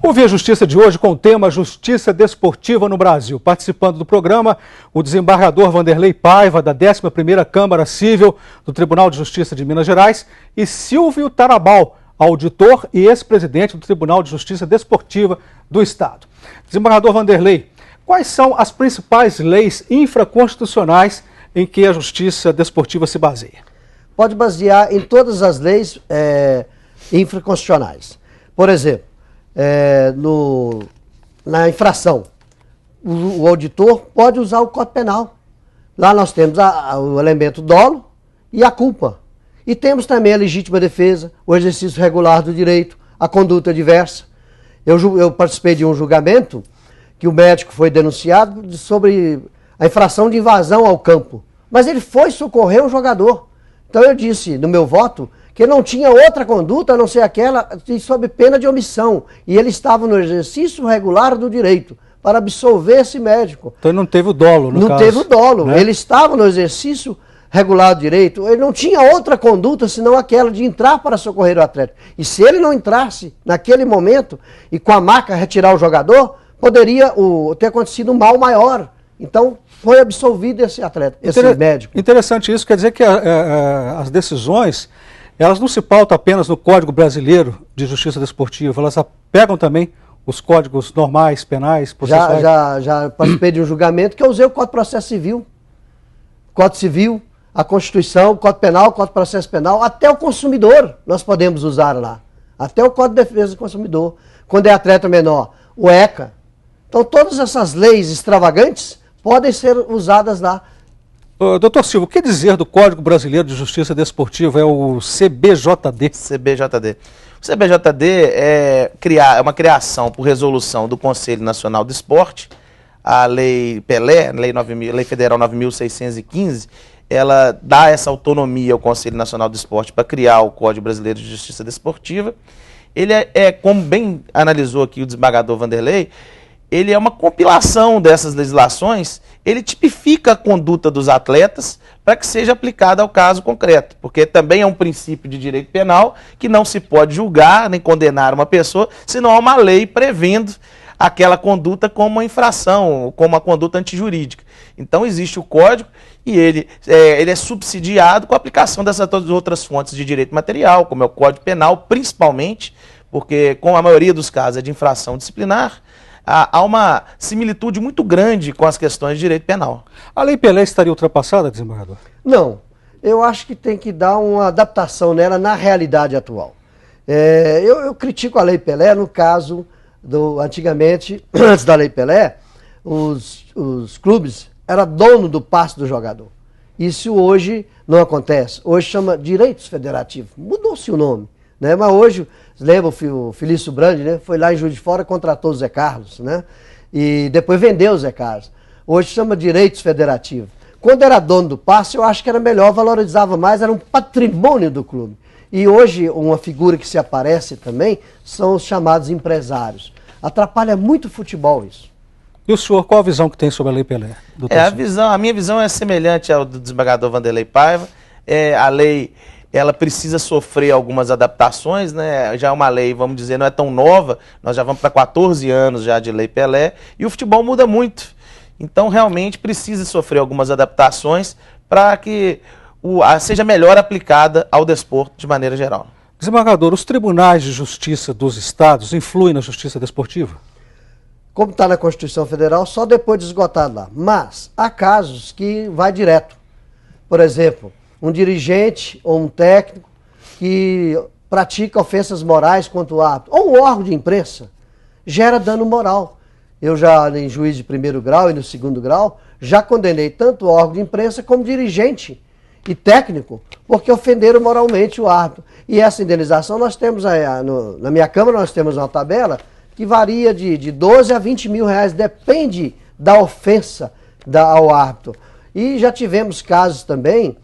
Ouvir a Justiça de hoje com o tema Justiça Desportiva no Brasil. Participando do programa, o desembargador Vanderlei Paiva, da 11ª Câmara Civil do Tribunal de Justiça de Minas Gerais, e Silvio Tarabal, auditor e ex-presidente do Tribunal de Justiça Desportiva do Estado. Desembargador Vanderlei, quais são as principais leis infraconstitucionais em que a Justiça Desportiva se baseia? Pode basear em todas as leis infraconstitucionais. Por exemplo, na infração, o auditor pode usar o Código Penal. Lá nós temos o elemento dolo e a culpa. E temos também a legítima defesa, o exercício regular do direito, a conduta diversa. Eu participei de um julgamento que o médico foi denunciado sobre a infração de invasão ao campo. Mas ele foi socorrer um jogador. Então eu disse no meu voto que não tinha outra conduta a não ser aquela sob pena de omissão. E ele estava no exercício regular do direito para absolver esse médico. Então ele não teve o dolo, no caso. Não teve o dolo. Né? Ele estava no exercício regular do direito. Ele não tinha outra conduta senão aquela de entrar para socorrer o atleta. E se ele não entrasse naquele momento e com a maca retirar o jogador, poderia ter acontecido um mal maior. Então foi absolvido esse atleta, esse médico. Interessante isso, quer dizer que as decisões, elas não se pautam apenas no Código Brasileiro de Justiça Desportiva, elas pegam também os códigos normais, penais, processuais. Já participei de um julgamento que eu usei o Código de Processo Civil. Código Civil, a Constituição, o Código Penal, o Código de Processo Penal, até o consumidor nós podemos usar lá. Até o Código de Defesa do Consumidor. Quando é atleta menor, o ECA. Então todas essas leis extravagantes podem ser usadas lá. Doutor Silva, o que dizer do Código Brasileiro de Justiça Desportiva? É o CBJD. CBJD. O CBJD é uma criação por resolução do Conselho Nacional do Esporte. A Lei Pelé, Lei Federal 9.615, ela dá essa autonomia ao Conselho Nacional do Esporte para criar o Código Brasileiro de Justiça Desportiva. Ele como bem analisou aqui o desembargador Vanderlei, ele é uma compilação dessas legislações, ele tipifica a conduta dos atletas para que seja aplicada ao caso concreto, porque também é um princípio de direito penal que não se pode julgar nem condenar uma pessoa, senão há uma lei prevendo aquela conduta como uma infração, como uma conduta antijurídica. Então existe o código e ele é subsidiado com a aplicação dessas outras fontes de direito material, como é o Código Penal, principalmente, porque com a maioria dos casos é de infração disciplinar, há uma similitude muito grande com as questões de direito penal. A Lei Pelé estaria ultrapassada, desembargador? Não. Eu acho que tem que dar uma adaptação nela na realidade atual. Eu critico a Lei Pelé no caso antigamente, antes da Lei Pelé, os clubes eram dono do passe do jogador. Isso hoje não acontece. Hoje chama direitos federativos. Mudou-se o nome. Né? Mas hoje, lembra o Felício Brandi, né? Foi lá em Juiz de Fora, contratou o Zé Carlos, né? E depois vendeu o Zé Carlos. Hoje chama direitos federativos. Quando era dono do passe, eu acho que era melhor, valorizava mais, era um patrimônio do clube. E hoje, uma figura que se aparece também são os chamados empresários. Atrapalha muito o futebol isso. E o senhor, qual a visão que tem sobre a Lei Pelé? A minha visão é semelhante ao do desembargador Vanderlei Paiva. A lei, ela precisa sofrer algumas adaptações, né? Já é uma lei, vamos dizer, não é tão nova, nós já vamos para 14 anos já de Lei Pelé, e o futebol muda muito. Então, realmente, precisa sofrer algumas adaptações para que seja melhor aplicada ao desporto de maneira geral. Desembargador, os tribunais de justiça dos estados influem na justiça desportiva? Como está na Constituição Federal, só depois de esgotado lá. Mas há casos que vai direto. Por exemplo, um dirigente ou um técnico que pratica ofensas morais contra o árbitro, ou um órgão de imprensa, gera dano moral. Eu já, em juiz de primeiro grau e no segundo grau, já condenei tanto o órgão de imprensa como dirigente e técnico, porque ofenderam moralmente o árbitro. E essa indenização nós temos, na minha Câmara nós temos uma tabela que varia de 12 a 20 mil reais, depende da ofensa ao árbitro. E já tivemos casos também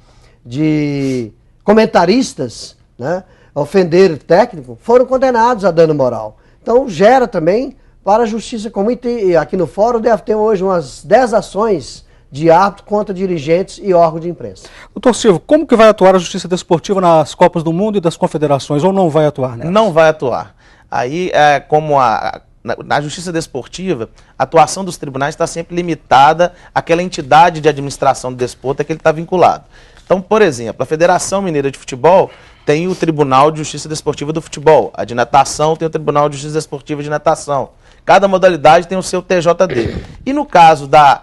de comentaristas, né, ofender técnico, foram condenados a dano moral. Então gera também para a Justiça Comum, e aqui no Fórum deve ter hoje umas 10 ações de árbitro contra dirigentes e órgãos de imprensa. Doutor Silva, como que vai atuar a Justiça Desportiva nas Copas do Mundo e das confederações, ou não vai atuar nela? Não vai atuar. Aí, como na justiça desportiva, a atuação dos tribunais está sempre limitada àquela entidade de administração do desporto a que ele está vinculado. Então, por exemplo, a Federação Mineira de Futebol tem o Tribunal de Justiça Desportiva do Futebol, a de natação tem o Tribunal de Justiça Desportiva de Natação. Cada modalidade tem o seu TJD. E no caso da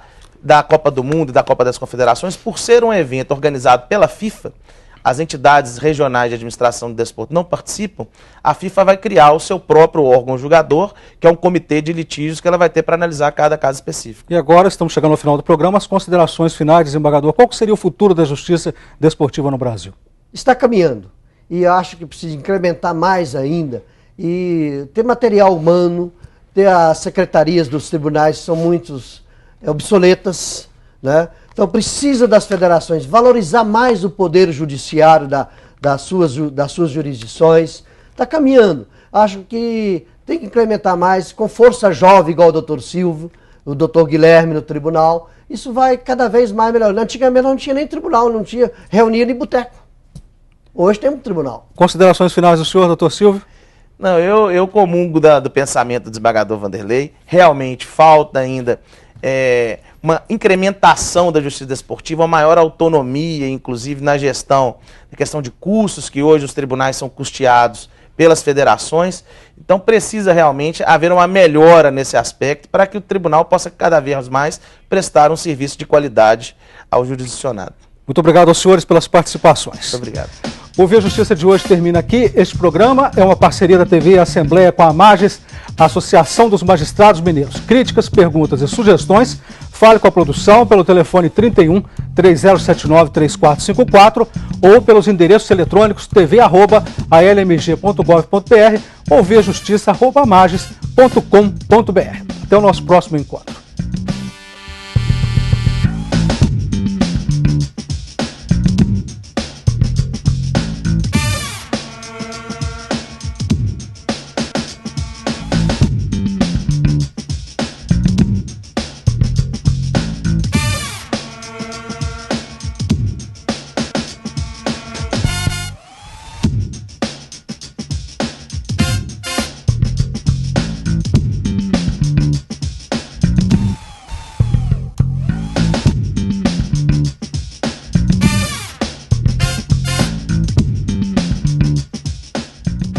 Copa do Mundo e da Copa das Confederações, por ser um evento organizado pela FIFA, as entidades regionais de administração do desporto não participam, a FIFA vai criar o seu próprio órgão julgador, que é um comitê de litígios que ela vai ter para analisar cada caso específico. E agora estamos chegando ao final do programa, as considerações finais, desembargador. Qual seria o futuro da justiça desportiva no Brasil? Está caminhando e acho que precisa incrementar mais ainda e ter material humano, ter as secretarias dos tribunais que são muitos obsoletas, né? Então precisa das federações valorizar mais o poder judiciário das suas jurisdições. Está caminhando. Acho que tem que incrementar mais com força jovem, igual o doutor Silvio, o doutor Guilherme no tribunal. Isso vai cada vez mais melhorando. Antigamente não tinha nem tribunal, não tinha, reunia em boteco. Hoje tem um tribunal. Considerações finais do senhor, doutor Silvio? Não, eu comungo do pensamento do desembargador Vanderlei. Realmente falta ainda uma incrementação da justiça desportiva, uma maior autonomia, inclusive na gestão, na questão de custos, que hoje os tribunais são custeados pelas federações. Então precisa realmente haver uma melhora nesse aspecto para que o tribunal possa cada vez mais prestar um serviço de qualidade ao jurisdicionado. Muito obrigado aos senhores pelas participações. Muito obrigado. O Via Justiça de hoje termina aqui. Este programa é uma parceria da TV Assembleia com a AMAGES, a Associação dos Magistrados Mineiros. Críticas, perguntas e sugestões, fale com a produção pelo telefone 31 3079 3454 ou pelos endereços eletrônicos tv@almg.gov.br ou viajustiça@amages.com.br. Até o nosso próximo encontro.